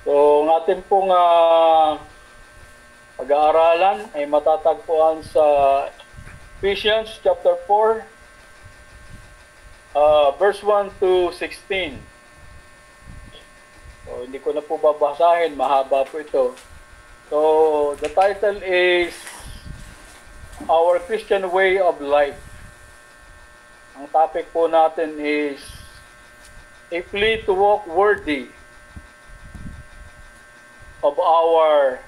So, ang ating pong pag-aaralan ay matatagpuan sa Ephesians chapter 4, verse 1 to 16. So, hindi ko na po babasahin, mahaba po ito. So, the title is Our Christian Way of Life. Ang topic po natin is a plea to walk worthy of our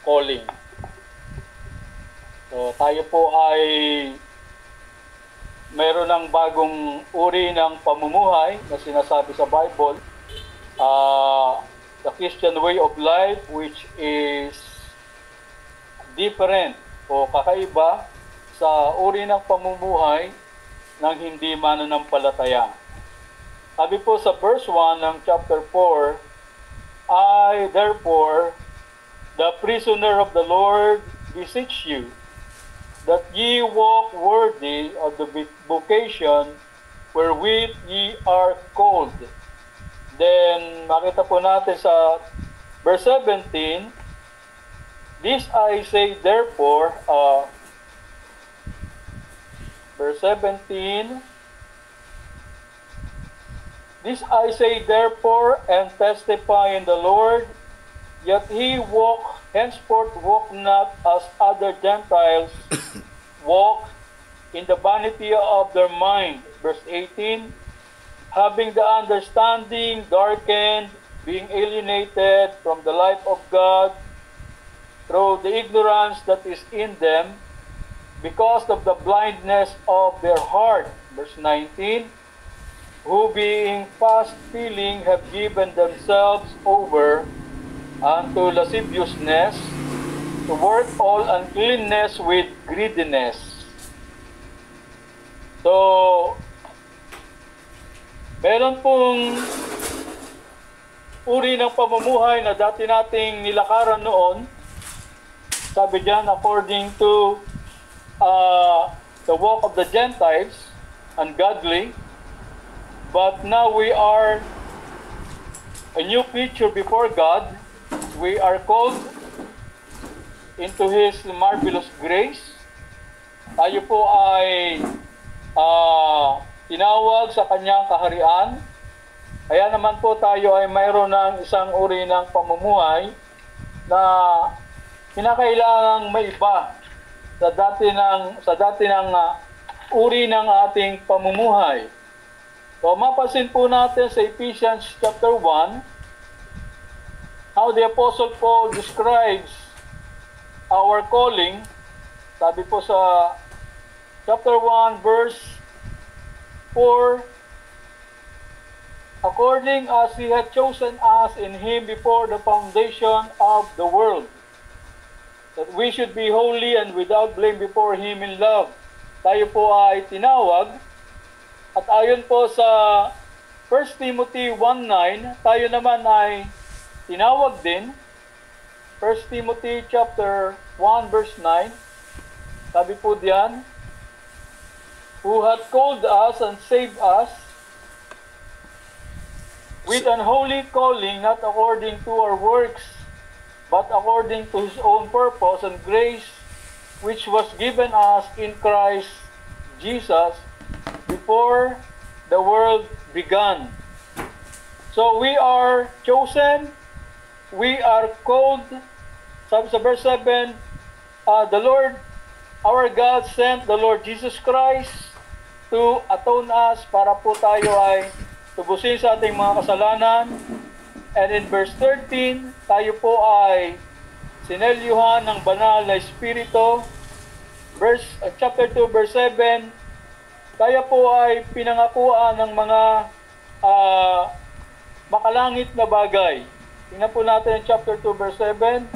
calling. So, tayo po ay mayroon ng bagong uri ng pamumuhay na sinasabi sa Bible, the Christian way of life, which is different o kakaiba sa uri ng pamumuhay ng hindi mananampalataya. Sabi po sa verse 1 ng chapter 4, I, therefore, the prisoner of the Lord, beseech you, that ye walk worthy of the vocation wherewith ye are called. Then, makita po natin sa verse 17, this I say therefore, verse 17, this I say therefore, and testify in the Lord, yet he henceforth walk not as other Gentiles walk, in the vanity of their mind. Verse 18, having the understanding darkened, being alienated from the life of God through the ignorance that is in them, because of the blindness of their heart. Verse 19, who being past feeling have given themselves over unto lasciviousness, to work all uncleanness with greediness. So, meron pong uri ng pamumuhay na dati nating nilakaran noon. Sabi diyan, according to the walk of the Gentiles, ungodly. But now we are a new creature before God. We are called into His marvelous grace. Tayo po ay tinawag sa Kanyang kaharian. Kaya naman po tayo ay mayroon ng isang uri ng pamumuhay na kinakailangang maiba sa dati ng uri ng ating pamumuhay. So, mapasin po natin sa Ephesians chapter 1, how the Apostle Paul describes our calling. Sabi po sa chapter 1, verse 4, according as He had chosen us in Him before the foundation of the world, that we should be holy and without blame before Him in love. Tayo po ay tinawag. At ayon po sa 1 Timothy 1:9, tayo naman ay tinawag din. 1 Timothy chapter 1 verse 9, sabi po diyan, who hath called us and saved us with an holy calling, not according to our works, but according to His own purpose and grace, which was given us in Christ Jesus before the world began. So we are chosen, we are called. Sabi sa verse 7, the Lord, our God sent the Lord Jesus Christ to atone us para po tayo ay tubusin sa ating mga kasalanan. And in verse 13, tayo po ay sinelyuhan ng banal na Espiritu. Chapter 2, verse 7, tayo po ay pinangakuan ng mga makalangit na bagay. Tingnan po natin chapter 2, verse 7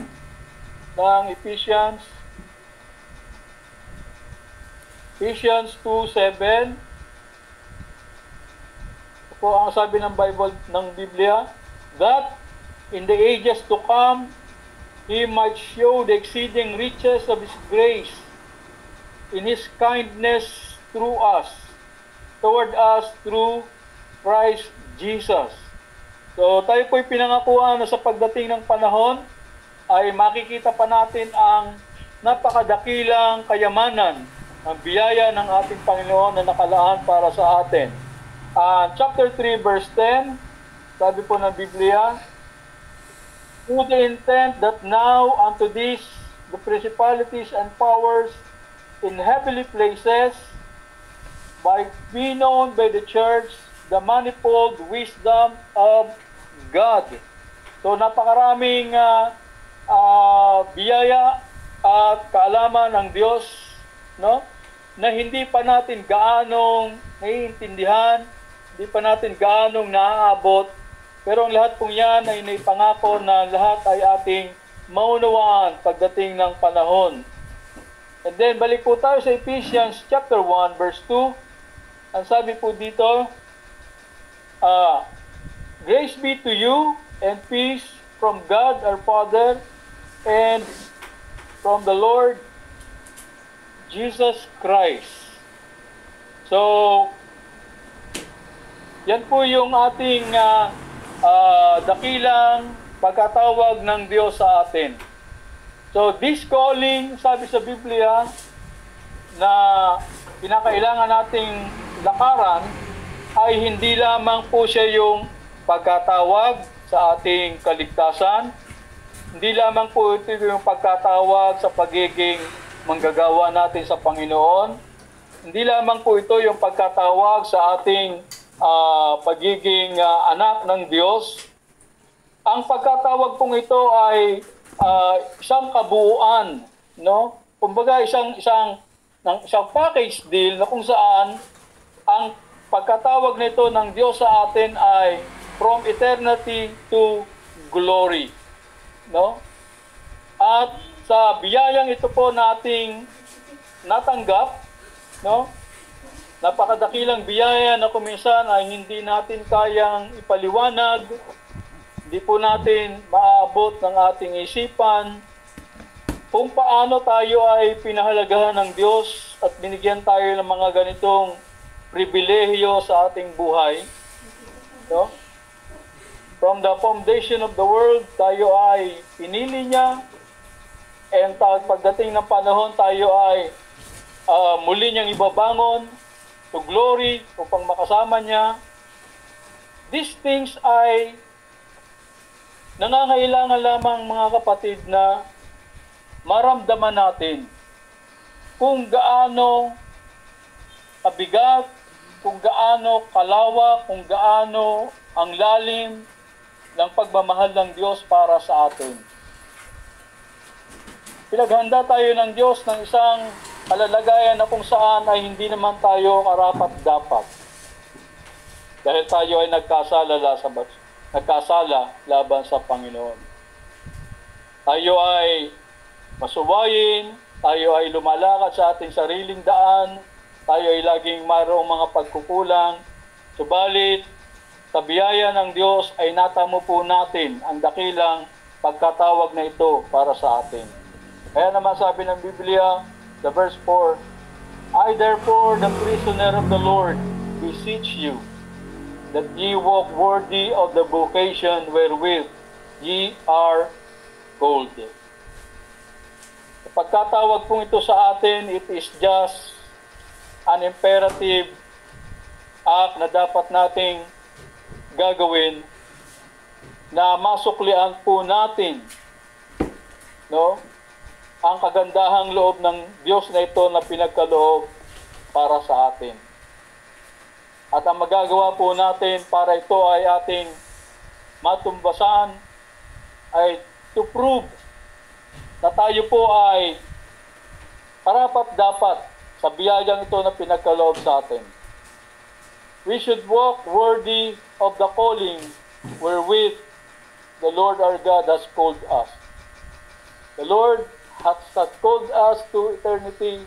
ng Ephesians. Ephesians 2:7. Ito po ang sabi ng Bible, ng Biblia, that in the ages to come, He might show the exceeding riches of His grace in His kindness toward us through Christ Jesus. So tayo po'y pinangakuan na sa pagdating ng panahon ay makikita pa natin ang napakadakilang kayamanan ng biyaya ng ating Panginoon na nakalaan para sa atin. Chapter 3 verse 10, sabi po ng Biblia, "To the intent that now unto these the principalities and powers in heavenly places by be known by the church the manifold wisdom of God." So napakaraming biyaya at kaalaman ng Diyos, no? Na hindi pa natin gaanong naiintindihan, hindi pa natin gaanong naaabot, pero ang lahat pong yan ay naipangako na lahat ay ating maunawaan pagdating ng panahon. And then balik po tayo sa Ephesians chapter 1 verse 2. Ang sabi po dito, "Grace be to you and peace from God our Father and from the Lord Jesus Christ." So, yan po yung ating dakilang pagkatawag ng Diyos sa atin. So, this calling, sabi sa Biblia, na pinakailangan nating lakaran, ay hindi lamang po siya yung pagkatawag sa ating kaligtasan, hindi lamang po ito yung pagkatawag sa pagiging manggagawa natin sa Panginoon, hindi lamang po ito yung pagkatawag sa ating pagiging anak ng Diyos. Ang pagkatawag pong ito ay isang kabuuan, no? Kumbaga isang package deal na kung saan ang pagkatawag nito ng Diyos sa atin ay from eternity to glory, no? At sa biyayang ito po nating natanggap, no? Napakadakilang biyaya na kuminsan ay hindi natin kayang ipaliwanag, hindi po natin maaabot ng ating isipan kung paano tayo ay pinahalagahan ng Diyos at binigyan tayo ng mga ganitong pribilehiyo sa ating buhay. No? From the foundation of the world, tayo ay pinili niya, and pagdating ng panahon, tayo ay muli niyang ibabangon to glory upang makasama niya. These things ay nangangailangan lamang, mga kapatid, na maramdaman natin kung gaano kabigat, kung gaano kalawak, kung gaano ang lalim ng pagmamahal ng Diyos para sa atin. Pinaghanda tayo ng Diyos ng isang kalalagayan na kung saan ay hindi naman tayo karapat-dapat. Dahil tayo ay nagkasala laban sa Panginoon. Tayo ay masuwayin, tayo ay lumalakad sa ating sariling daan, tayo ay laging mayroong mga pagkukulang, subalit sa biyaya ng Diyos ay natamo po natin ang dakilang pagkatawag na ito para sa atin. Kaya naman sabi ng Biblia, the verse 4, "I therefore, the prisoner of the Lord, beseech you, that ye walk worthy of the vocation wherewith ye are called." Sa pagkatawag pong ito sa atin, it is just an imperative act na dapat nating gagawin, na masuklian po natin, no, ang kagandahang loob ng Diyos na ito na pinagkaloob para sa atin. At ang magagawa po natin para ito ay ating matumbasan ay to prove na tayo po ay karapat-dapat sa biyayang ito na pinagkaloob sa atin. We should walk worthy of the calling wherewith the Lord our God has called us. The Lord has called us to eternity.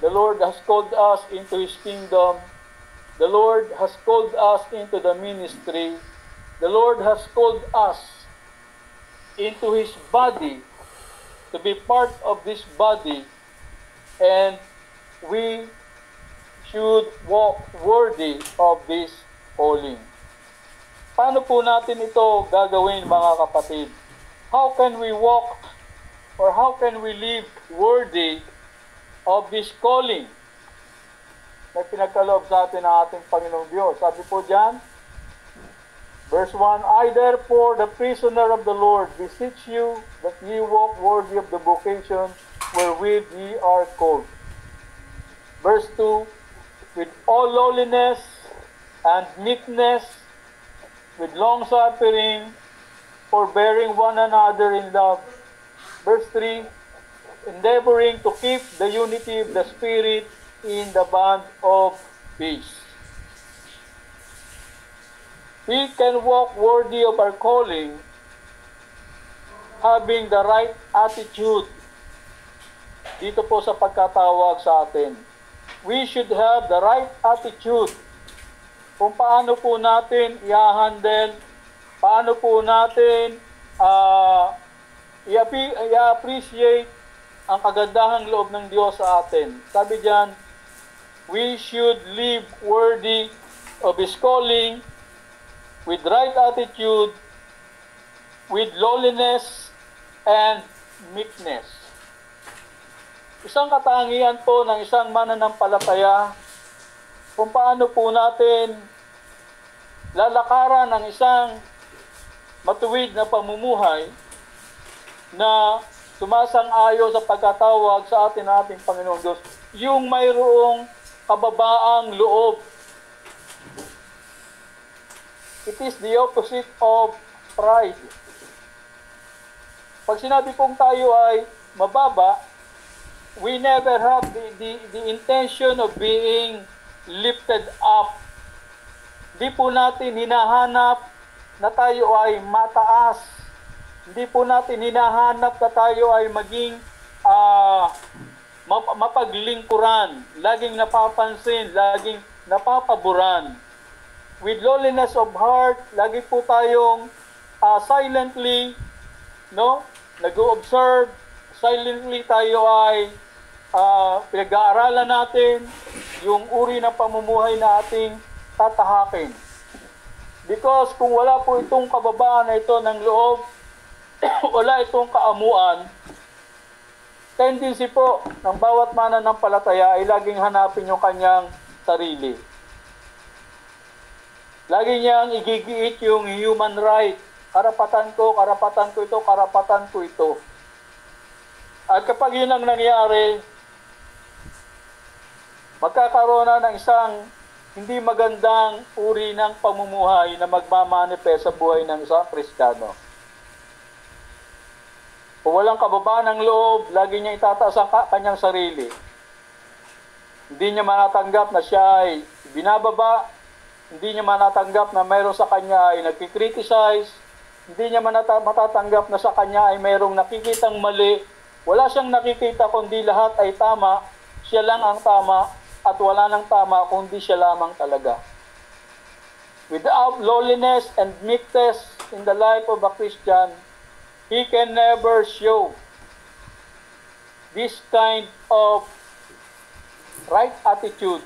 The Lord has called us into His kingdom. The Lord has called us into the ministry. The Lord has called us into His body, to be part of this body, and we should walk worthy of this calling. Paano po natin ito gagawin, mga kapatid? How can we walk or how can we live worthy of this calling na pinagkaloob sa atin ng ating Panginoong Diyos? Sabi po dyan, verse 1, I therefore, the prisoner of the Lord, beseech you that ye walk worthy of the vocation wherewith ye are called. Verse 2, with all lowliness and meekness, with long-suffering, forbearing one another in love. Verse 3, endeavoring to keep the unity of the Spirit in the bond of peace. We can walk worthy of our calling, having the right attitude dito po sa pagkatawag sa atin. We should have the right attitude kung paano po natin i-handle, paano po natin i-appreciate ang kagandahang loob ng Diyos sa atin. Sabi diyan, we should live worthy of His calling, with right attitude, with lowliness, and meekness. Isang katangian po ng isang mananampalataya kung paano po natin lalakaran ang isang matuwid na pamumuhay na sumasang-ayon sa pagkatawag sa atin na ating Panginoong Diyos, yung mayroong kababaang loob. It is the opposite of pride. Pag sinabi pong tayo ay mababa, we never have the intention of being lifted up. Hindi po natin hinahanap na tayo ay mataas. Hindi po natin hinahanap na tayo ay maging mapaglingkuran, laging napapansin, laging napapaboran. With lowliness of heart, lagi po tayong silently, nag-o-observe, silently tayo ay pinag-aaralan natin yung uri ng pamumuhay na ating tatahakin. Because kung wala po itong kababaan na ito ng loob, wala itong kaamuan, tendency po ng bawat mananampalataya ay laging hanapin yung kanyang sarili. Lagi niyang igigiit yung human right. Karapatan ko ito, karapatan ko ito. At kapag yun ang nangyari, magkakaroon na ng isang hindi magandang uri ng pamumuhay na magmamanifest sa buhay ng isang Kristiyano. Kung walang kababaan ng loob, lagi niya itataas ang kanyang sarili. Hindi niya manatanggap na siya ay binababa, hindi niya manatanggap na mayroon sa kanya ay nagkikriticize, hindi niya matatanggap na sa kanya ay mayroong nakikitang mali. Wala siyang nakikita kundi lahat ay tama, siya lang ang tama, at wala nang tama kundi siya lamang talaga. Without lowliness and meekness in the life of a Christian, he can never show this kind of right attitude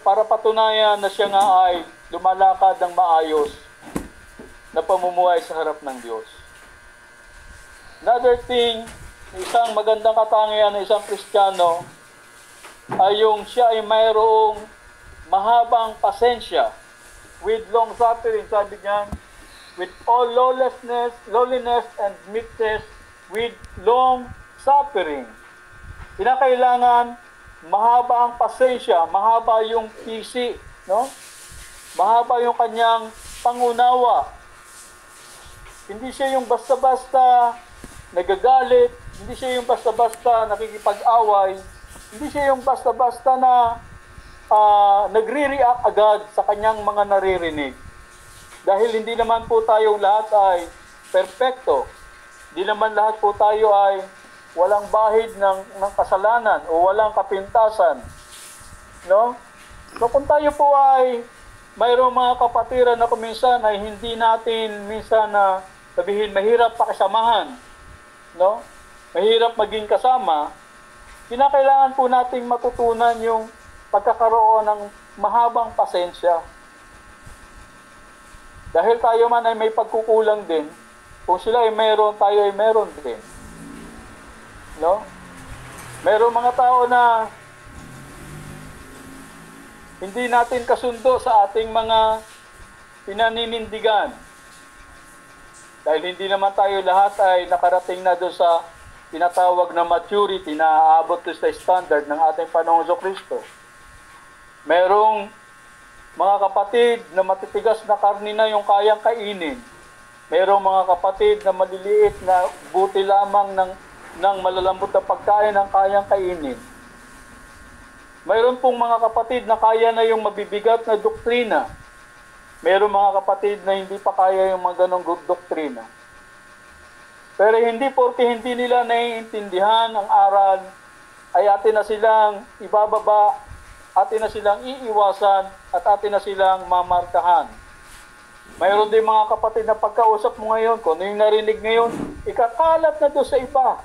para patunayan na siya nga ay lumalakad ng maayos na pamumuhay sa harap ng Diyos. Another thing, isang magandang katangian ng isang Kristiyano ay yung siya ay mayroong mahabang pasensya with long suffering, sabi niyan, with all lowliness and meekness, with long suffering. Kinakailangan mahaba ang pasensya, mahaba yung pisi, mahaba yung kanyang pangunawa. Hindi siya yung basta-basta nagagalit, hindi siya yung basta-basta nakikipag-away, hindi siya yung basta-basta na nagre-react agad sa kanyang mga naririnig. Dahil hindi naman po tayo lahat ay perfecto. Hindi naman lahat po tayo ay walang bahid ng kasalanan o walang kapintasan. So kung tayo po ay mayroong mga kapatiran na kuminsan ay hindi natin minsan na sabihin mahirap pakisamahan, mahirap maging kasama, kinakailangan po nating matutunan yung pagkakaroon ng mahabang pasensya. Dahil tayo man ay may pagkukulang din, kung sila ay meron, tayo ay meron din. No? Meron mga tao na hindi natin kasundo sa ating mga pinaninindigan. Dahil hindi naman tayo lahat ay nakarating na doon sa tinatawag na maturity na aabot doon sa standard ng ating Panginoong Jesucristo. Merong mga kapatid na matitigas na karni na yung kayang kainin. Merong mga kapatid na maliliit na buti lamang ng malalambot na pagkain ang kayang kainin. Mayroon pong mga kapatid na kaya na yung mabibigat na doktrina. Mayroon mga kapatid na hindi pa kaya yung mga ganong doktrina. Pero hindi porke hindi nila naiintindihan ang aral, ay atin na silang ibababa, atin na silang iiwasan, at atin na silang mamarkahan. Mayroon din mga kapatid na pagkausap mo ngayon, kung ano yung narinig ngayon, ikakalat na doon sa iba.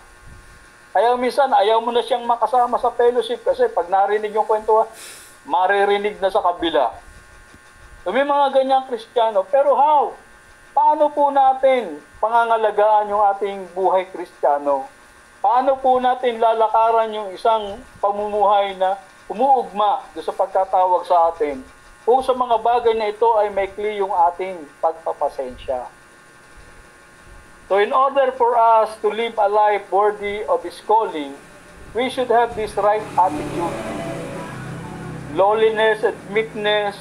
Kaya minsan, ayaw mo na siyang makasama sa fellowship kasi pag narinig yung kwento, maririnig na sa kabila. So, may mga ganyang Kristiyano. Pero how? Paano po natin pangangalagaan yung ating buhay Kristiyano? Paano po natin lalakaran yung isang pamumuhay na umuugma doon sa pagkatawag sa atin? Kung sa mga bagay na ito ay maikli yung ating pagpapasensya. So in order for us to live a life worthy of His calling, we should have this right attitude. Lowliness and meekness,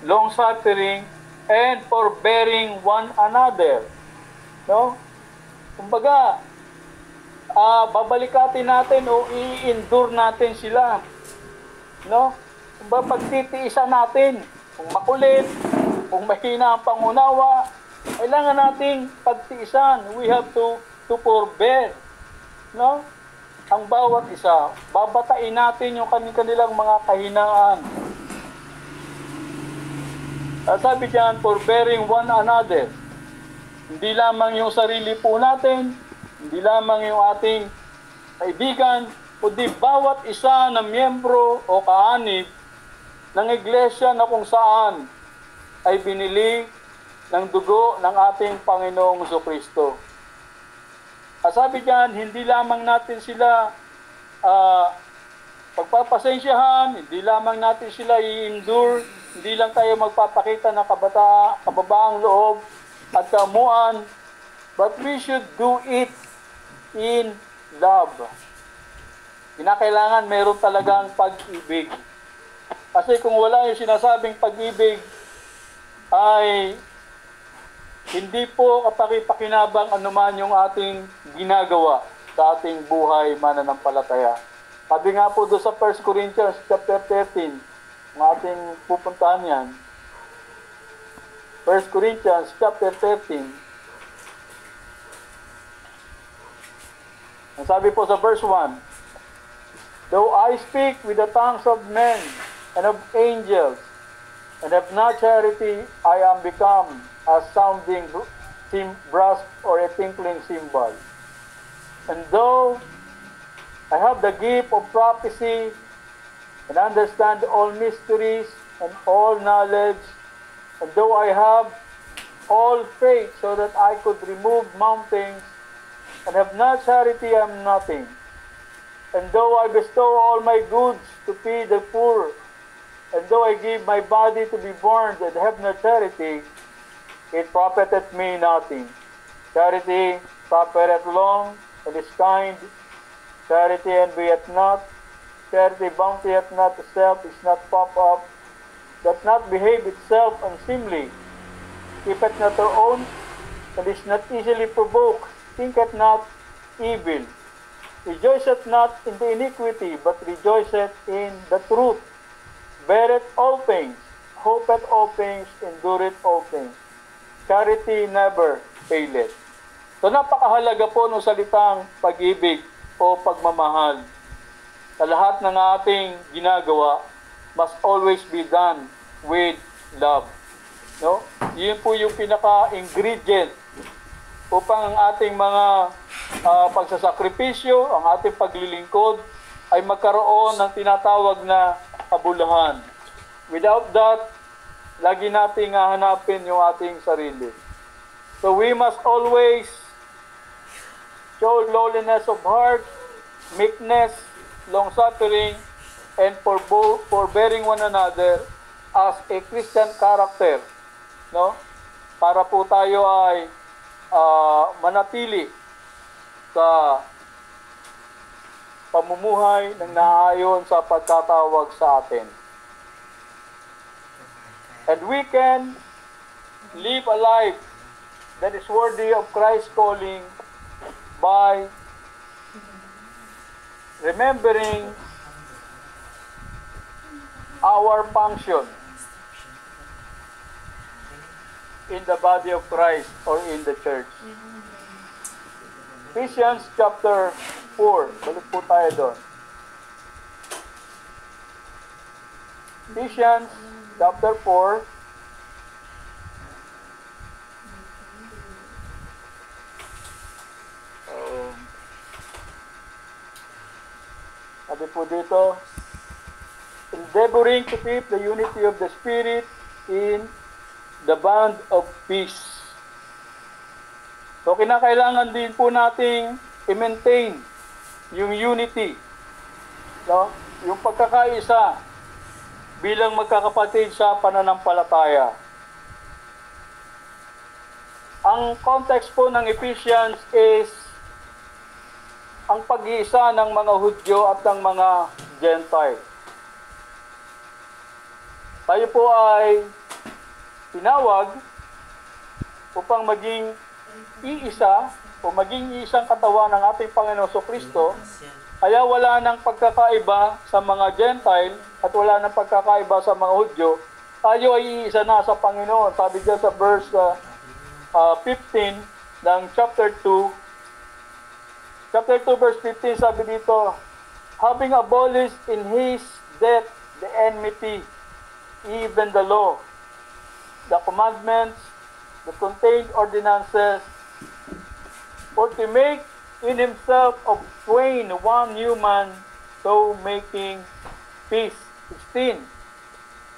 long-suffering, and forbearing one another. No? Kumbaga, babalikatin natin o i-endure natin sila. No? Kumbaga, pagtitiisan natin. Kung makulit, kung mahina ang pangunawa, kailangan nating pagtiisan. We have to forbear. No? Ang bawat isa, babatain natin yung kanilang mga kahinaan. Sabi diyan, forbearing one another. Hindi lamang yung sarili po natin, hindi lamang yung ating kaibigan, kundi bawat isa na miyembro o kaanib ng iglesia na kung saan ay binili ng dugo ng ating Panginoong Jesucristo. Sabi diyan, hindi lamang natin sila pagpapasensyahan, hindi lamang natin sila i-endure, hindi lang tayo magpapakita ng kababaang loob at kamuan, but we should do it in love. Kinakailangan meron talagang pag-ibig. Kasi kung wala yung sinasabing pag-ibig, ay hindi po kapaki-pakinabang anuman yung ating ginagawa sa ating buhay mananampalataya. Sabi nga po doon sa 1 Corinthians chapter 13, ang ating pupuntahan yan. 1 Corinthians chapter 13. Ang sabi po sa verse 1, though I speak with the tongues of men and of angels, and have not charity, I am become a sounding brass or a tinkling cymbal. And though I have the gift of prophecy, and understand all mysteries and all knowledge, and though I have all faith so that I could remove mountains, and have not charity, I am nothing. And though I bestow all my goods to feed the poor, and though I give my body to be burned and have no charity, it profiteth me nothing. Charity suffereth long and is kind. Charity envieth not. Charity bountieth not itself, is not puffed up, doth not behave itself unseemly, keepeth not her own, and is not easily provoked, thinketh not evil, rejoiceth not in the iniquity, but rejoiceth in the truth, beareth all things, hopeth all things, endureth all things. Charity never faileth. So napakahalaga po ng salitang pag-ibig o pagmamahal. Sa lahat ng ating ginagawa must always be done with love. No? Yun po yung pinaka-ingredient upang ang ating mga pagsasakripisyo, ang ating paglilingkod ay magkaroon ng tinatawag na kabuluhan. Without that, lagi nating hahanapin yung ating sarili. So we must always show lowliness of heart, meekness, long-suffering, and forbearing one another as a Christian character, no? Para po tayo ay manatili sa pamumuhay ng naayon sa pagkatawag sa atin. And we can live a life that is worthy of Christ's calling by remembering our function in the body of Christ or in the church. Ephesians chapter 4. Balik po tayo doon. Ephesians chapter 4. Sabi po dito, endeavoring to keep the unity of the Spirit in the bond of peace. So, kinakailangan din po nating i-maintain yung unity, no? Yung pagkakaisa bilang magkakapatid sa pananampalataya. Ang context po ng Ephesians is ang pag-iisa ng mga Hudyo at ng mga Gentile. Tayo po ay tinawag upang maging iisa o maging isang katawan ng ating Panginoon Kristo. Kaya wala nang pagkakaiba sa mga Gentile at wala nang pagkakaiba sa mga Hudyo. Tayo ay iisa na sa Panginoon. Sabi dyan sa verse 15 ng chapter 2. Chapter 2 verse 15 sabi dito, having abolished in His death the enmity, even the law, the commandments, the contained ordinances, for to make in Himself of twain one new man, so making peace. 16.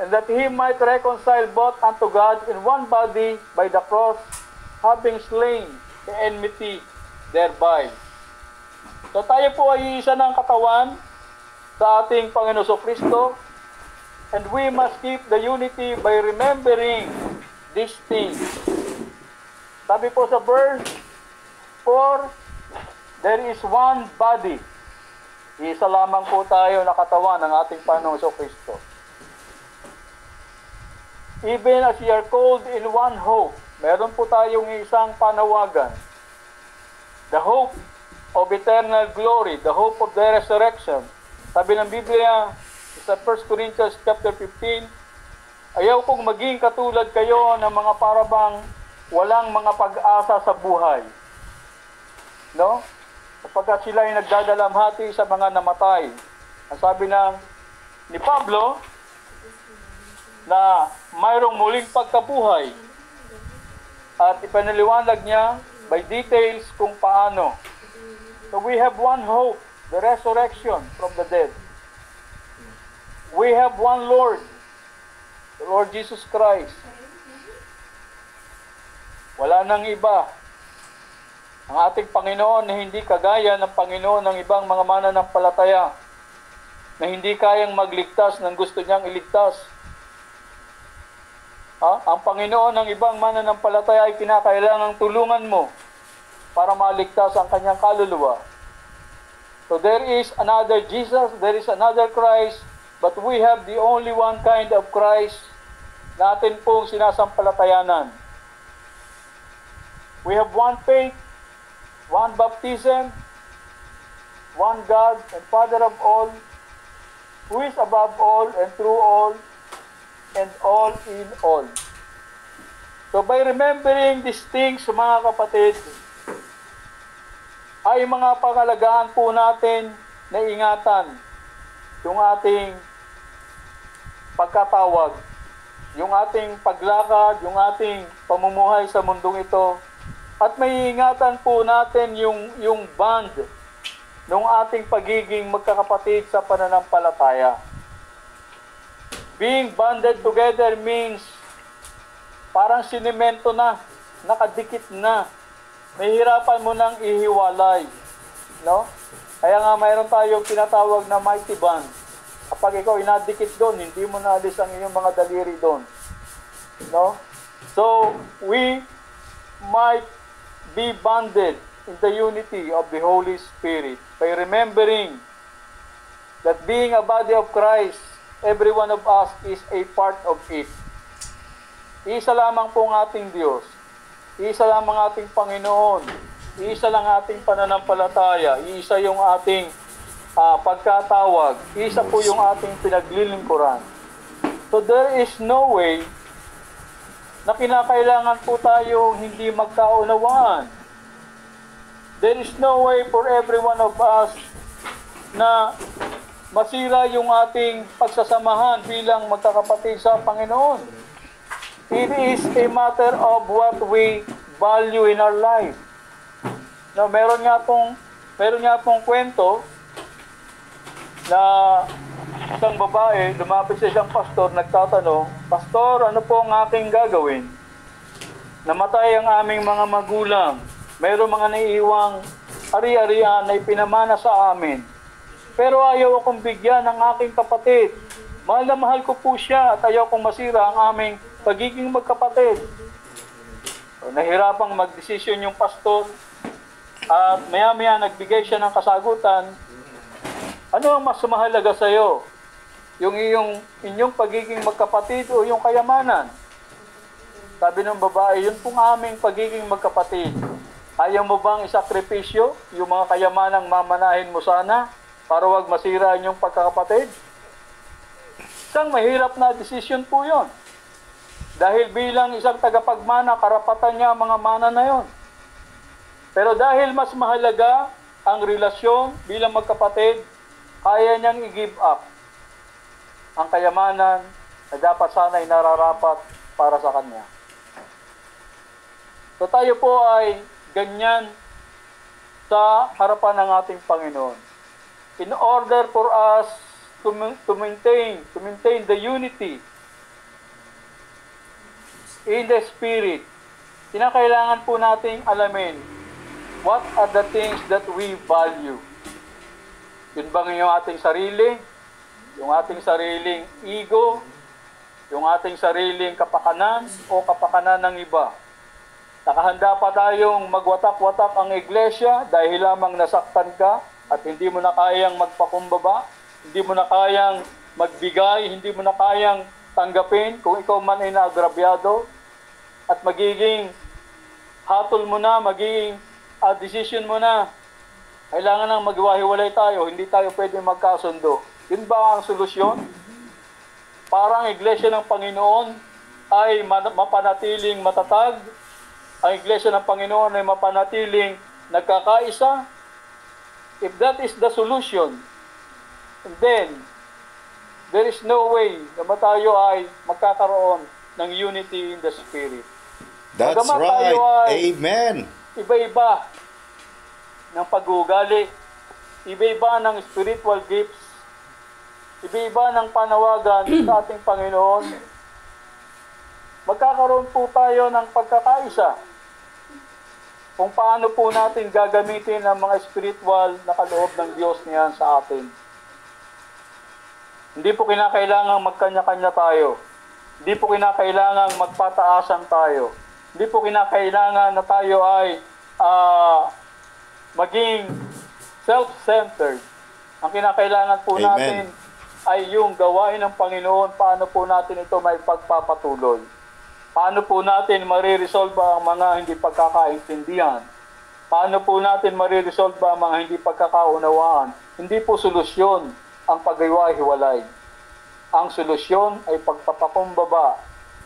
And that He might reconcile both unto God in one body by the cross, having slain the enmity thereby. So tayo po ay isa ng katawan sa ating Panginoon Kristo, and we must keep the unity by remembering these things. Sabi po sa verse 4, there is one body. Isa lamang po tayo na katawan ng ating Panginoon Kristo. Even as we are called in one hope, meron po tayong isang panawagan. The hope of eternal glory, the hope of the resurrection. Sabi ng Biblia sa 1 Corinthians chapter 15, ayaw kong maging katulad kayo ng mga parabang walang mga pag-asa sa buhay. No? Sapagkat sila ay nagdadalamhati sa mga namatay. Ang sabi ni Pablo na mayroong muling pagkabuhay at ipanaliwanag niya by details kung paano. So we have one hope, the resurrection from the dead. We have one Lord, the Lord Jesus Christ. Wala nang iba. Ang ating Panginoon na hindi kagaya ng Panginoon ng ibang mga mananampalataya na hindi kayang magligtas ng gusto niyang iligtas. Ang Panginoon ng ibang mananampalataya ay kinakailangang tulungan mo para maligtas ang kanyang kaluluwa. So there is another Jesus, there is another Christ, but we have the only one kind of Christ na atin pong sinasampalatayanan. We have one faith, one baptism, one God and Father of all, who is above all and through all and all in all. So by remembering these things, mga kapatid, ay mga pangalagaan po natin na ingatan yung ating pagkatawag, yung ating paglakad, yung ating pamumuhay sa mundong ito. At may ingatan po natin yung bond ng ating pagiging magkakapatid sa pananampalataya. Being bonded together means parang sinimento na, nakadikit na. Mahihirapan mo nang ihiwalay. No? Kaya nga mayroon tayong tinatawag na mighty band. Kapag ikaw inadikit doon, hindi mo naalis ang iyong mga daliri doon. No? So, we might be bonded in the unity of the Holy Spirit by remembering that being a body of Christ, every one of us is a part of it. Isa lamang po ang ating Diyos. Isa lamang ating Panginoon. Isa lang ating pananampalataya. Isa yung ating pagkatawag. Isa po yung ating pinaglilingkuran. So there is no way na kinakailangan po tayong hindi magkaunawaan. There is no way for every one of us na masira yung ating pagsasamahan bilang magkakapatid sa Panginoon. It is a matter of what we value in our life. No, meron nga pong kwento na isang babae lumapit sa isang pastor, nagtatanong, "Pastor, ano po ang aking gagawin? Namatay ang aming mga magulang. Mayroong mga naiiwang ari-arian na ipinamana sa amin. Pero ayaw akong bigyan ng aking kapatid. Mahal na mahal ko po siya at ayaw kong masira ang aming pagiging magkapatid." So, nahirapang magdesisyon yung pastor at maya-maya nagbigay siya ng kasagutan. Ano ang mas mahalaga sa iyo? Yung inyong pagiging magkapatid o yung kayamanan? Sabi ng babae, yun pong aming pagiging magkapatid. Ayaw mo bang isakripisyo yung mga kayamanang mamanahin mo sana para wag masira inyong pagkakapatid? Isang mahirap na desisyon po yun. Dahil bilang isang tagapagmana, karapatan niya ang mga mana na yon. Pero dahil mas mahalaga ang relasyon bilang magkapatid, kaya niyang i-give up ang kayamanan na dapat sana'y nararapat para sa kanya. So tayo po ay ganyan sa harapan ng ating Panginoon. In order for us to maintain the unity in the Spirit, kinakailangan po nating alamin what are the things that we value. Yun bang yung ating sarili, yung ating sariling ego, yung ating sariling kapakanan o kapakanan ng iba? Nakahanda pa tayong magwatak-watak ang iglesia dahil lamang nasaktan ka at hindi mo na kayang magpakumbaba, hindi mo na kayang magbigay, hindi mo na kayang tanggapin kung ikaw man ay naagrabyado, at magiging hatol mo na, magiging decision mo na, kailangan nang magwahiwalay tayo, hindi tayo pwede magkasundo. Yun ba ang solusyon? Parang iglesia ng Panginoon ay mapanatiling matatag, ang iglesia ng Panginoon ay mapanatiling nagkakaisa. If that is the solution, then there is no way na tayo ay magkakaroon ng unity in the Spirit. That's Bagamat right. tayo ay Amen. iba-iba ng pag-uugali, iba-iba ng spiritual gifts, iba-iba ng panawagan sa ating Panginoon, magkakaroon po tayo ng pagkakaisa kung paano po natin gagamitin ang mga spiritual na kaloob ng Diyos niyan sa atin. Hindi po kinakailangang magkanya-kanya tayo. Hindi po kinakailangang magpataasan tayo. Hindi po kinakailangan na tayo ay maging self-centered. Ang kinakailangan po Amen. natin ay yung gawain ng Panginoon, paano po natin ito may pagpapatuloy. Paano po natin mariresolve ang mga hindi pagkakaintindihan. Paano po natin mariresolve ang mga hindi pagkakaunawaan. Hindi po solusyon ang paghiwa-hiwalay. Ang solusyon ay pagpapakumbaba.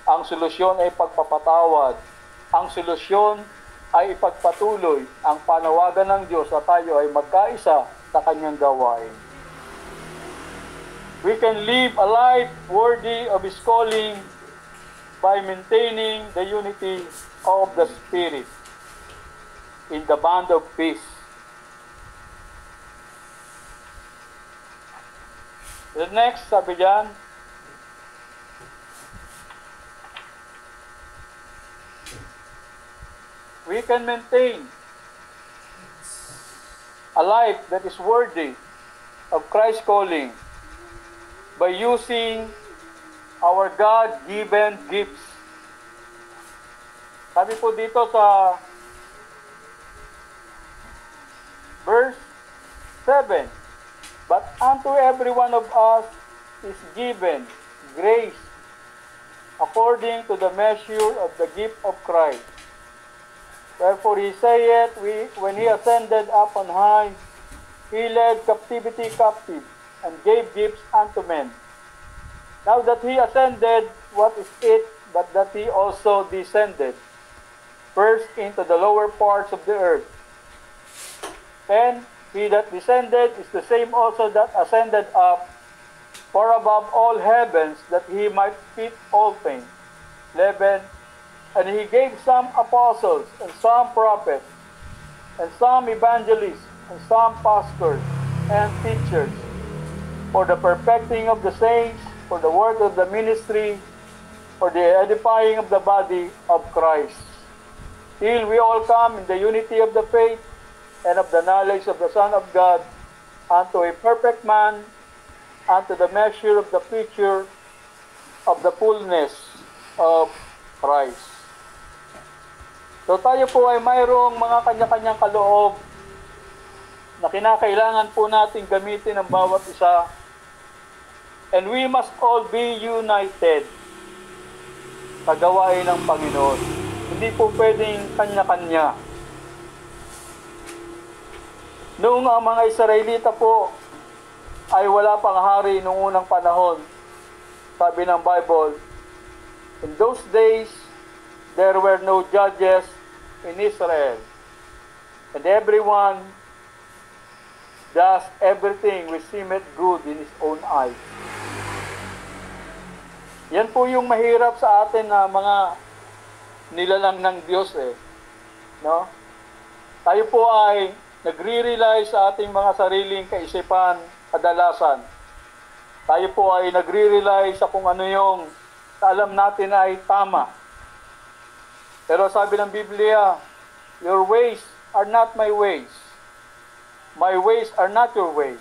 Ang solusyon ay pagpapatawad. Ang solusyon ay ipagpatuloy ang panawagan ng Diyos na tayo ay magkaisa sa kanyang gawain. We can live a life worthy of His calling by maintaining the unity of the Spirit in the bond of peace. The next, sabi dyan, we can maintain a life that is worthy of Christ's calling by using our God-given gifts. Sabi po dito sa verse 7, but unto every one of us is given grace according to the measure of the gift of Christ. Wherefore he saith, when he ascended up on high, he led captivity captive, and gave gifts unto men. Now that he ascended, what is it but that he also descended first into the lower parts of the earth? Then he that descended is the same also that ascended up far above all heavens, that he might fit all things. 11. And he gave some apostles, and some prophets, and some evangelists, and some pastors, and teachers, for the perfecting of the saints, for the work of the ministry, for the edifying of the body of Christ, till we all come in the unity of the faith and of the knowledge of the Son of God, unto a perfect man, unto the measure of the stature of the fullness of Christ. So tayo po ay mayroong mga kanya-kanyang kaloob na kinakailangan po natin gamitin ng bawat isa. And we must all be united sa gawain ng Panginoon. Hindi po pwedeng kanya-kanya. Noong ang mga Israelita po ay wala pang hari noong unang panahon, sabi ng Bible, in those days, there were no judges in Israel, and everyone does everything which seemeth good in his own eyes. Yan po yung mahirap sa atin na mga nilalang ng Diyos no? Tayo po ay nagre-rely sa ating mga sariling kaisipan kadalasan. Tayo po ay nagre-rely sa kung ano yung alam natin ay tama. Pero sabi ng Biblia, your ways are not my ways. My ways are not your ways.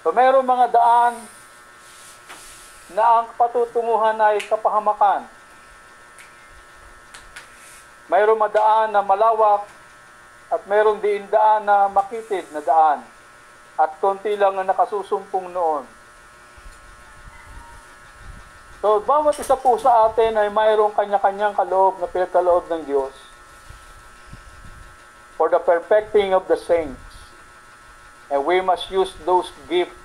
So mayroong mga daan na ang patutunguhan ay kapahamakan. Mayroong mga daan na malawak at mayroong din daan na makitid na daan. At konti lang ang nakasusumpong noon. So, bawat isa po sa atin ay mayroong kanya-kanyang kaloob na pinagkaloob ng Diyos for the perfecting of the saints. And we must use those gifts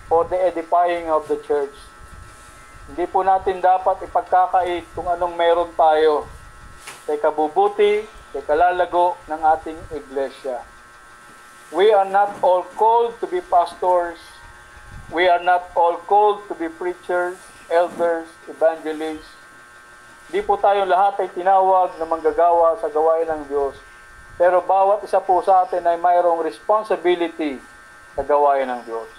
for the edifying of the church. Hindi po natin dapat ipagkakait kung anong meron tayo kay kabubuti, kay kalalago ng ating iglesia. We are not all called to be pastors. We are not all called to be preachers, elders, evangelists. Di po tayong lahat ay tinawag na manggagawa sa gawain ng Diyos. Pero bawat isa po sa atin ay mayroong responsibility sa gawain ng Diyos.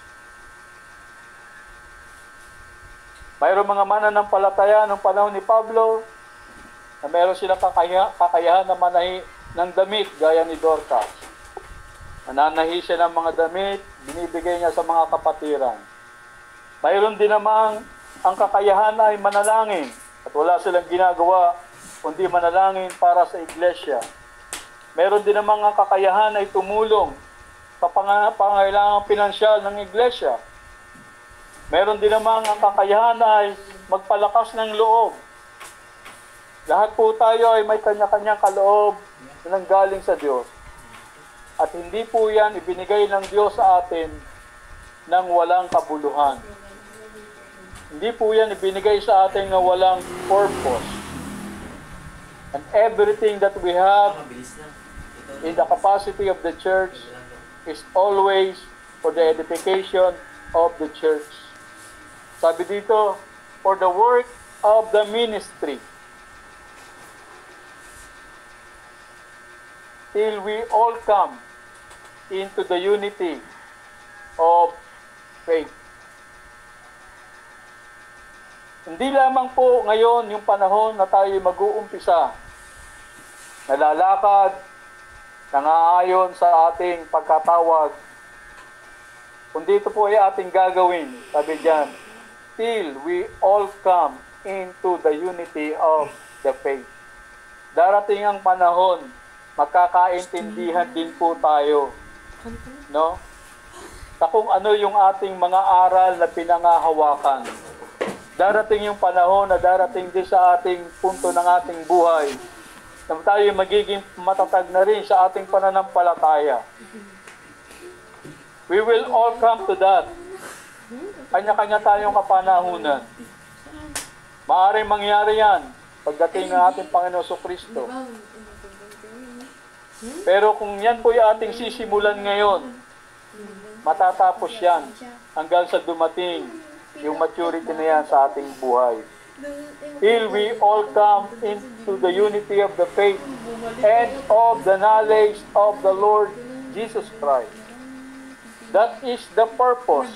Mayroong mga mananampalataya ng panahon ni Pablo na mayroon silang kakayahan na manahi ng damit gaya ni Dorcas. Mananahi siya ng mga damit, binibigay niya sa mga kapatiran. Mayroon din namang ang kakayahan ay manalangin at wala silang ginagawa kundi manalangin para sa iglesia. Mayroon din namang ang kakayahan ay tumulong sa pangangailangang pinansyal ng iglesia. Mayroon din namang ang kakayahan ay magpalakas ng loob. Lahat po tayo ay may kanya-kanyang kaloob na nanggaling sa Diyos. At hindi po yan ibinigay ng Diyos sa atin ng walang kabuluhan. Hindi po yan ibinigay sa atin ng walang purpose. And everything that we have in the capacity of the church is always for the edification of the church. Sabi dito, for the work of the ministry. Till we all come into the unity of faith. Hindi lamang po ngayon yung panahon na tayo mag-uumpisa, nalalakad, nangaayon sa ating pagkatawag, kundi ito po ay ating gagawin, sabi diyan, till we all come into the unity of the faith. Darating ang panahon, magkakaintindihan din po tayo, no? Sa kung ano yung ating mga aral na pinangahawakan. Darating yung panahon na darating din sa ating punto ng ating buhay na tayo magiging matatag na rin sa ating pananampalataya. We will all come to that. Kanya-kanya tayong kapanahunan. Maaaring mangyari yan pagdating ng ating Panginoon Kristo. Pero kung yan po yung ating sisimulan ngayon, matatapos yan hanggang sa dumating yung maturity na yan sa ating buhay. Till we all come into the unity of the faith and of the knowledge of the Lord Jesus Christ. That is the purpose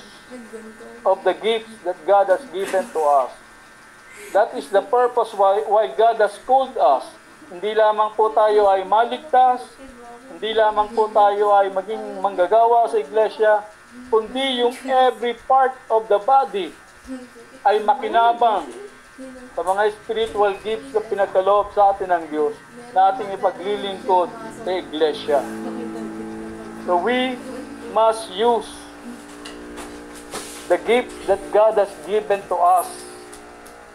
of the gifts that God has given to us. That is the purpose why God has called us. Hindi lamang po tayo ay maligtas, hindi lamang po tayo ay maging manggagawa sa iglesia, kundi yung every part of the body ay makinabang sa mga spiritual gifts na pinagkaloob sa atin ng Diyos na ating ipaglilingkod sa iglesia. So we must use the gifts that God has given to us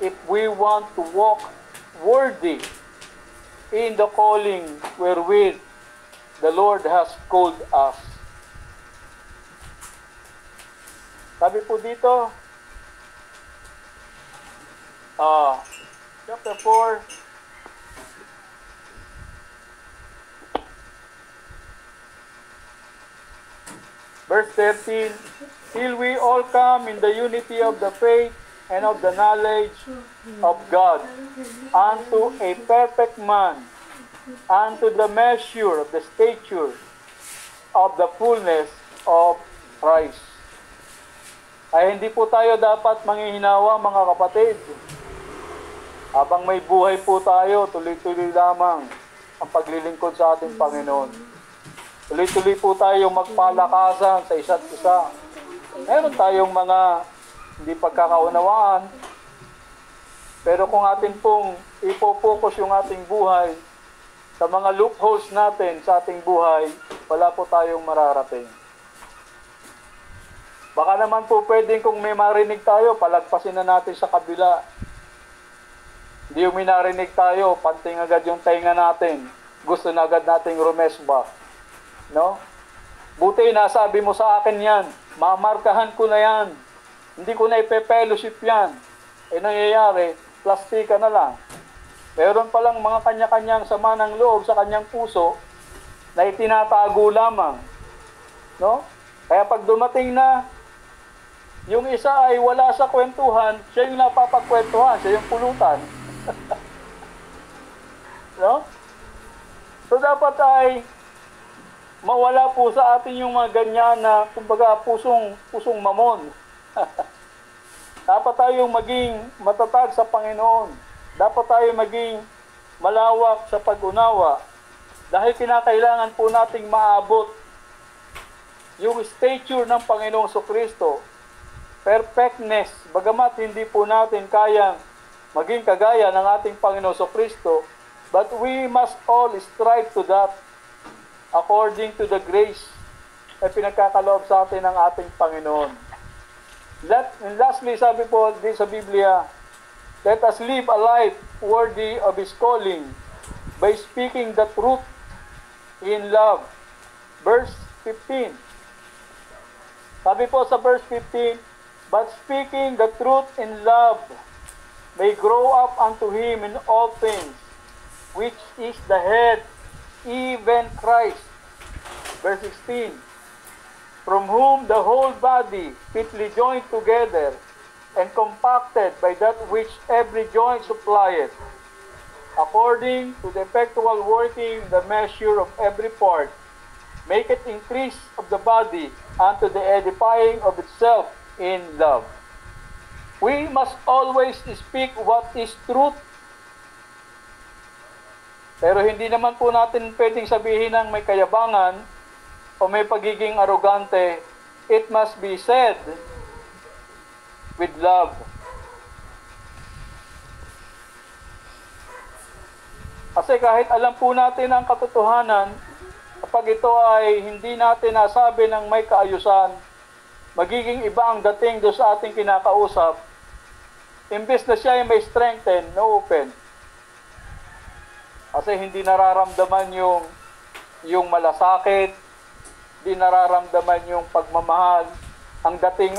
if we want to walk worthy in the calling wherewith the Lord has called us. Sabi po dito, chapter 4, verse 13, till we all come in the unity of the faith and of the knowledge of God, unto a perfect man, unto the measure of the stature of the fullness of Christ. Ay hindi po tayo dapat manghihinawa, mga kapatid. Habang may buhay po tayo, tuloy-tuloy lamang ang paglilingkod sa ating Panginoon. Tuloy-tuloy po tayong magpalakasan sa isa't isa. Meron tayong mga hindi pagkakaunawaan, pero kung atin pong ipopokus yung ating buhay sa mga loopholes natin sa ating buhay, wala po tayong mararating. Baka naman po pwedeng kung may marinig tayo, palagpasin na natin sa kabila. Hindi yung minarinig tayo, panting agad yung tainga natin. Gusto na agad nating rumesba. No? Buti nasabi mo sa akin yan, mamarkahan ko na yan. Hindi ko na ipe-fellowship yan. Eh nangyayari, plastika na lang. Meron palang mga kanya-kanyang sama ng loob sa kanyang puso na itinatago lamang. No? Kaya pag dumating na, yung isa ay wala sa kwentuhan, siya yung napapagkwentuhan, siya yung pulutan. No? So dapat ay mawala po sa atin yung mga ganyan na kumbaga pusong mamon. Dapat tayong maging matatag sa Panginoon. Dapat tayong maging malawak sa pag-unawa. Dahil kinakailangan po nating maabot yung stature ng Panginoong Kristo. Perfectness. Bagamat hindi po natin kayang maging kagaya ng ating Panginoong Kristo, but we must all strive to that according to the grace na pinagkakaloob sa atin ng ating Panginoon. And lastly, sabi po din sa Biblia, let us live a life worthy of His calling by speaking the truth in love. Verse 15. Sabi po sa verse 15, but speaking the truth in love may grow up unto Him in all things, which is the head, even Christ. Verse 16, from whom the whole body fitly joined together and compacted by that which every joint supplieth, according to the effectual working the measure of every part, maketh increase of the body unto the edifying of itself in love. We must always speak what is truth. Pero hindi naman po natin pwedeng sabihin ng may kayabangan o may pagiging arogante. It must be said with love. Kasi kahit alam po natin ang katotohanan, kapag ito ay hindi natin nasabi ng may kaayusan, magiging iba ang dating doon sa ating kinakausap. Imbes na siya ay may strengthen, no open. Kasi hindi nararamdaman yung malasakit, hindi nararamdaman yung pagmamahal. Ang dating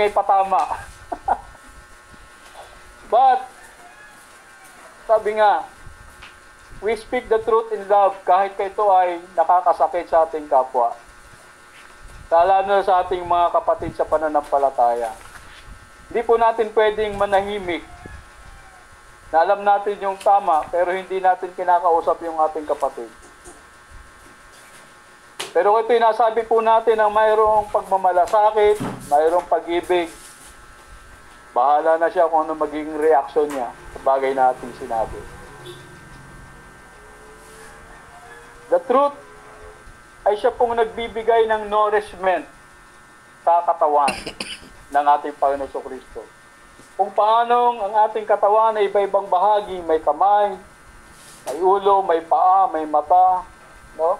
ay patama. But sabi nga, we speak the truth in love kahit ito ay nakakasakit sa ating kapwa. Lalo na sa ating mga kapatid sa pananampalataya. Hindi po natin pwedeng manahimik na alam natin yung tama pero hindi natin kinakausap yung ating kapatid. Pero kung ito'y nasabi po natin na mayroong pagmamalasakit, mayroong pag-ibig, bahala na siya kung ano magiging reaksyon niya sa bagay na ating sinabi. The truth ay siya pong nagbibigay ng nourishment sa katawan ng ating Panginoon Kristo. Kung paano ang ating katawan ay iba-ibang bahagi, may kamay, may ulo, may paa, may mata, no?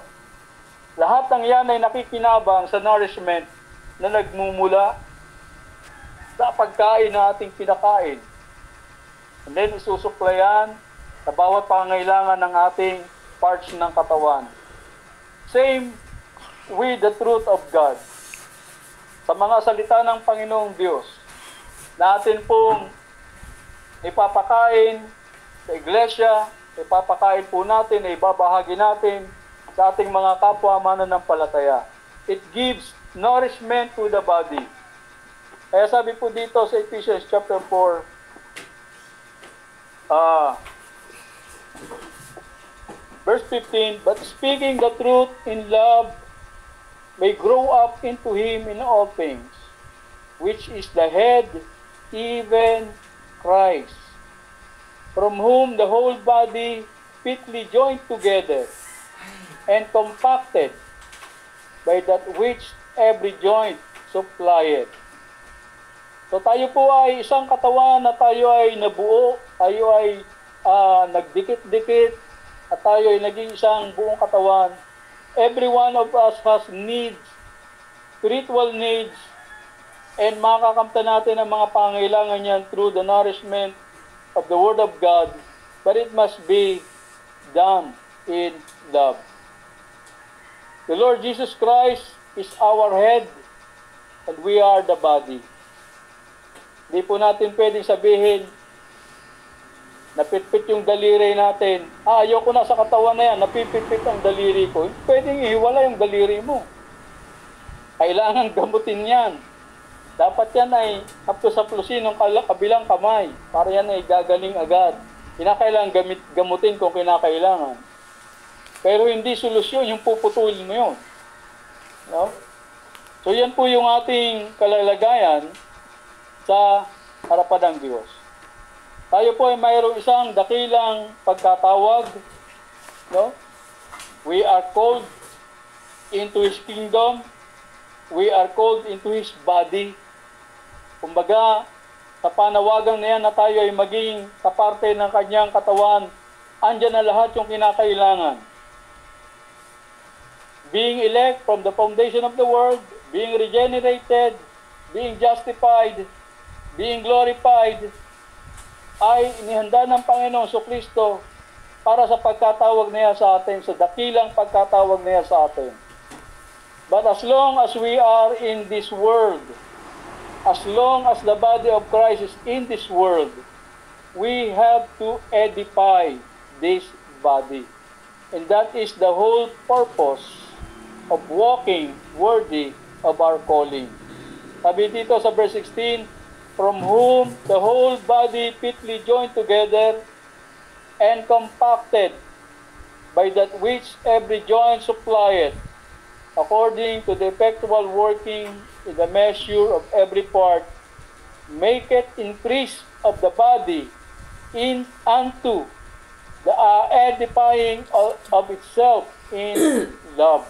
Lahat ng yan ay nakikinabang sa nourishment na nagmumula sa pagkain na ating pinakain. And then isusuklayan sa bawat pangangailangan ng ating parts ng katawan. Same with the truth of God. Sa mga salita ng Panginoong Diyos, natin pong ipapakain sa iglesia, ipapakain po natin, ibabahagi natin sa ating mga kapwa mananampalataya. It gives nourishment to the body. Kaya sabi po dito sa Ephesians chapter 4, verse 15, but speaking the truth in love may grow up into him in all things, which is the head, even Christ, from whom the whole body fitly joined together and compacted by that which every joint supplieth. So tayo po ay isang katawan na tayo ay nabuo, tayo ay nagdikit-dikit, at tayo ay naging isang buong katawan. Every one of us has needs, spiritual needs, and makakamta natin ang mga pangailangan niyan through the nourishment of the Word of God, but it must be done in love. The Lord Jesus Christ is our head, and we are the body. Hindi po natin pwedeng sabihin, napitpit yung daliri natin. Ayoko na sa katawan na yan, napipitpit ang daliri ko. Pwedeng ihiwala yung daliri mo. Kailangan gamutin yan. Dapat yan ay haplos-haplosin ng kabilang kamay para yan ay gagaling agad. Kinakailangan gamutin kung kinakailangan. Pero hindi solusyon yung puputulin mo yun. No? So yan po yung ating kalalagayan sa harapan ng Diyos. Tayo po ay mayroong isang dakilang pagkatawag. No? We are called into His kingdom. We are called into His body. Kumbaga, sa panawagan na yan na tayo ay maging kaparte ng kanyang katawan, andyan na lahat yung kinakailangan. Being elect from the foundation of the world, being regenerated, being justified, being glorified, ay inihanda ng Panginoon Kristo para sa pagkatawag niya sa atin, sa dakilang pagkatawag niya sa atin. But as long as we are in this world, as long as the body of Christ is in this world, we have to edify this body. And that is the whole purpose of walking worthy of our calling. Sabi dito sa verse 16, from whom the whole body fitly joined together and compacted by that which every joint supplieth, according to the effectual working in the measure of every part, maketh increase of the body in unto the edifying of itself in love.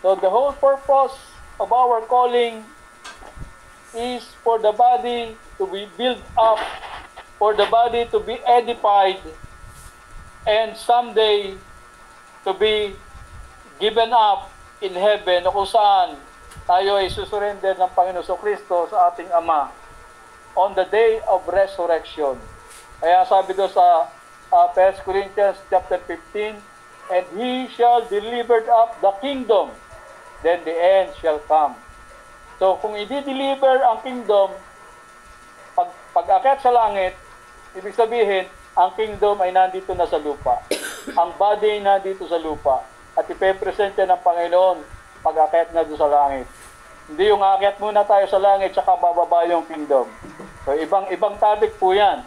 So the whole purpose of our calling is for the body to be built up, for the body to be edified, and someday to be given up in heaven, o kung saan tayo ay susurrender ng Panginoon Kristo sa ating Ama on the day of resurrection. Kaya sabi doon sa 1 Corinthians chapter 15, and he shall deliver up the kingdom, then the end shall come. So kung i-deliver ang kingdom, pag-akyat sa langit, ibig sabihin, ang kingdom ay nandito na sa lupa. Ang body ay nandito sa lupa. At ipepresent yan ng Panginoon pag-akyat na doon sa langit. Hindi yung akyat muna tayo sa langit, tsaka bababa yung kingdom. So ibang topic po yan.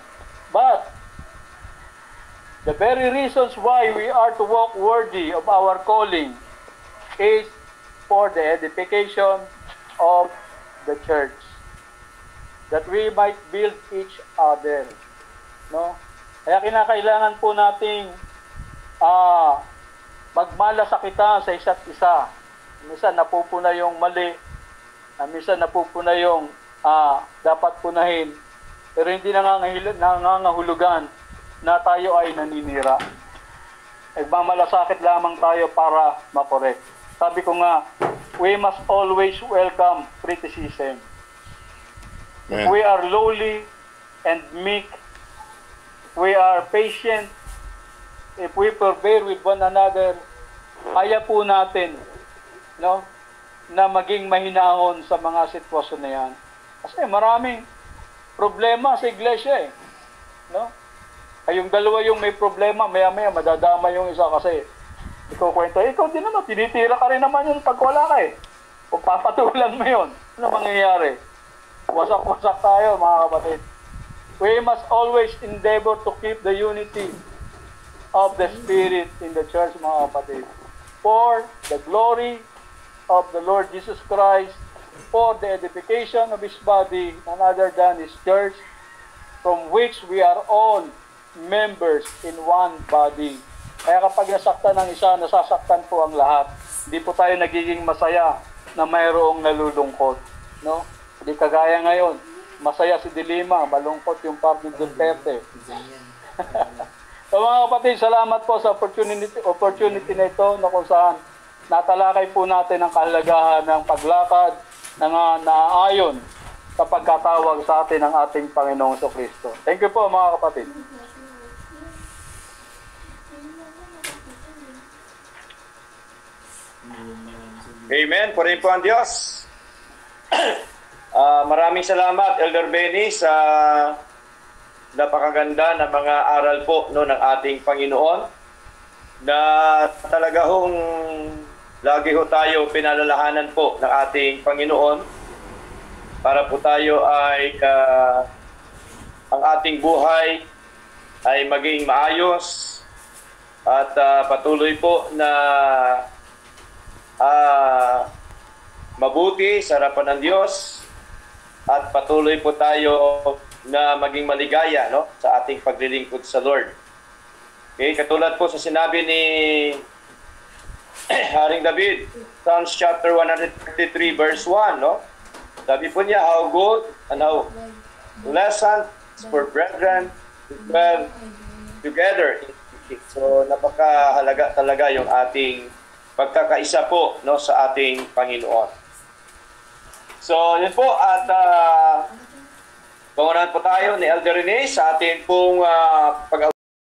But, the very reasons why we are to walk worthy of our calling is for the edification of the church, that we might build each other. No? Kaya kinakailangan po nating magmalasakitan sa isa't isa. Minsan napupuna yung mali, minsan napupuna yung dapat punahin, pero hindi nangangahulugan na tayo ay naninira. Nagmamalasakit lamang tayo para makorek. Sabi ko nga, we must always welcome criticism. If we are lowly and meek, we are patient, if we forbear with one another, kaya po natin, no, na maging mahinahon sa mga sitwasyon na yan. Kasi maraming problema sa iglesia no? Kayong dalawa yung may problema, maya-maya madadama yung isa kasi ikaw kwento, ikaw din naman, tinitira ka rin naman yun pag wala ka Kung papatulan mo yun, ano mangyayari? Wasak-wasak tayo, mga kapatid. We must always endeavor to keep the unity of the Spirit in the church, mga kapatid. For the glory of the Lord Jesus Christ, for the edification of His body, none other than His church, from which we are all members in one body. Kaya kapag nasaktan ng isa, nasasaktan po ang lahat. Hindi po tayo nagiging masaya na mayroong nalulungkot. No? Hindi kagaya ngayon. Masaya si Dilima, malungkot yung Party Duterte. So mga kapatid, salamat po sa opportunity na ito na kung saan natalakay po natin ang kahalagahan ng paglakad na naayon sa pagkatawag sa atin ng ating Panginoong Kristo. Thank you po mga kapatid. Amen. Purihin po ang Diyos. Maraming salamat, Elder Benny, sa napakaganda na mga aral po ng ating Panginoon na talaga hong lagi ho tayo pinalalahanan po ng ating Panginoon para po tayo ay ang ating buhay ay maging maayos at patuloy po na mabuti sa harapan ng Diyos at patuloy po tayo na maging maligaya sa ating paglilingkod sa Lord. Okay, katulad po sa sinabi ni Haring David, Psalms chapter 133 verse 1, sabi po niya, how good and how pleasant for brethren to dwell together. So napakahalaga talaga yung ating pagkakaisa po sa ating Panginoon. So yun po at pangunahan po tayo ni Elder Rene sa ating pong pag